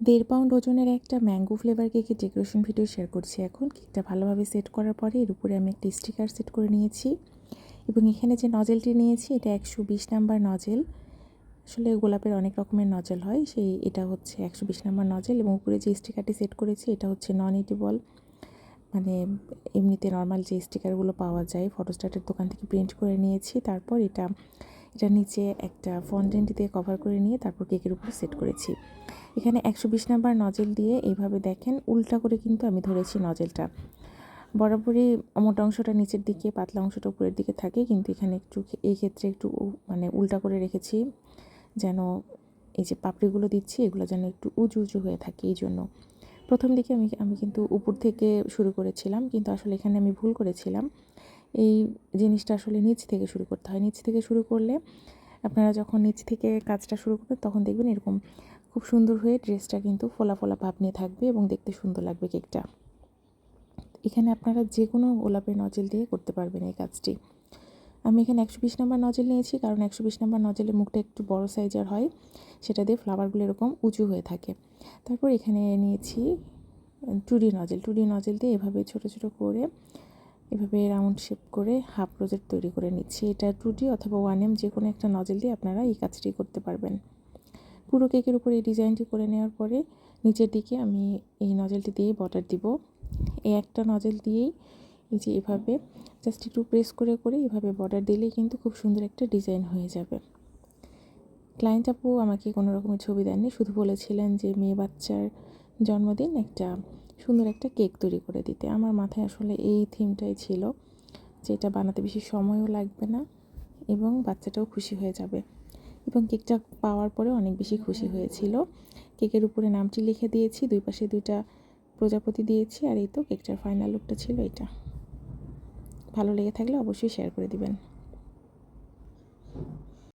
1.5 pound ওজনের একটা mango flavour কেকের ডেকোরেশন ভিডিও শেয়ার করছি এখন। কেকটা ভালোভাবে সেট করার পরে এর উপরে আমি একটা স্টিকার সেট করে নিয়েছি এবং এখানে যে নজেলটি নিয়েছি এটা 120 নাম্বার নজেল। আসলে গোলাপের অনেক রকমের নজেল হয়, এটা হচ্ছে 120 নাম্বার নজেল এবং উপরে যে স্টিকারটি সেট করেছি এটা হচ্ছে নন ইডিবল, মানে এমনিতে নর্মাল যে স্টিকারগুলো পাওয়া যায় ফটোস্ট্যাটের দোকান থেকে প্রিন্ট করে নিয়েছি। তারপর এটা নিচে একটা ফন্ডেন্ট দিয়ে কভার করে নিয়ে তারপর কেকের উপরে সেট করেছি। এখানে 120 নাম্বার নজেল দিয়ে এইভাবে দেখেন উল্টা করে কিন্তু আমি ধরেছি নজেলটা। বরাবরই মোটা অংশটা নিচের দিকে, পাতলা অংশটা উপরের দিকে থাকে, কিন্তু এখানে এই ক্ষেত্রে একটু মানে উল্টা করে রেখেছি যেন এই যে পাপড়িগুলো দিচ্ছি এগুলো যেন একটু উঁচু উঁচু হয়ে থাকে। এই জন্য প্রথম দিকে আমি কিন্তু উপর থেকে শুরু করেছিলাম, কিন্তু আসলে এখানে আমি ভুল করেছিলাম। এই জিনিসটা আসলে নিচ থেকে শুরু করতে হয়। নিচ থেকে শুরু করলে আপনারা যখন নিচ থেকে কাজটা শুরু করবেন তখন দেখবেন এরকম খুব সুন্দর হয়ে ড্রেসটা কিন্তু ফোলা ফোলা ভাব নিয়ে থাকবে এবং দেখতে সুন্দর লাগবে কেকটা। এখানে আপনারা যে কোনো গোলাপের নজেল দিয়ে করতে পারবেন এই কাজটি। আমি এখানে 120 নাম্বার নজেল নিয়েছি, কারণ 120 নাম্বার নজেলের মুখটা একটু বড় সাইজের হয়, সেটা দিয়ে ফ্লাওয়ারগুলো এরকম উঁচু হয়ে থাকে। তারপর এখানে নিয়েছি 2D নজেল। 2D নজেল দিয়ে এভাবে ছোট ছোট করে এভাবে রাউন্ড শেপ করে হাফ রোজেট তৈরি করে নিচ্ছি। এটা 2D অথবা 1M যে কোনো একটা নজেল দিয়ে আপনারা এই কাজটি করতে পারবেন। পুরো কেকের উপরে এই ডিজাইনটি করে নেওয়ার পরে নিচের দিকে আমি এই নজেলটি দিয়েই বর্ডার দিব। এই একটা নজেল দিয়েই এই যে এভাবে জাস্ট একটু প্রেস করে করে এভাবে বর্ডার দিলেই কিন্তু খুব সুন্দর একটা ডিজাইন হয়ে যাবে। ক্লায়েন্ট আপু আমাকে কোনো রকমের ছবি দেননি, শুধু বলেছিলেন যে মেয়ে বাচ্চার জন্মদিন একটা সুন্দর একটা কেক তৈরি করে দিতে। আমার মাথায় আসলে এই থিমটাই ছিল যে এটা বানাতে বেশি সময়ও লাগবে না এবং বাচ্চাটাও খুশি হয়ে যাবে। এবং কেকটা পাওয়ার পরে অনেক বেশি খুশি হয়েছিল। কেকের উপরে নামটি লিখে দিয়েছি, দুই পাশে 2টা প্রজাপতি দিয়েছি, আর এই তো কেকটার ফাইনাল লুকটা ছিল এটা। ভালো লেগে থাকলে অবশ্যই শেয়ার করে দিবেন।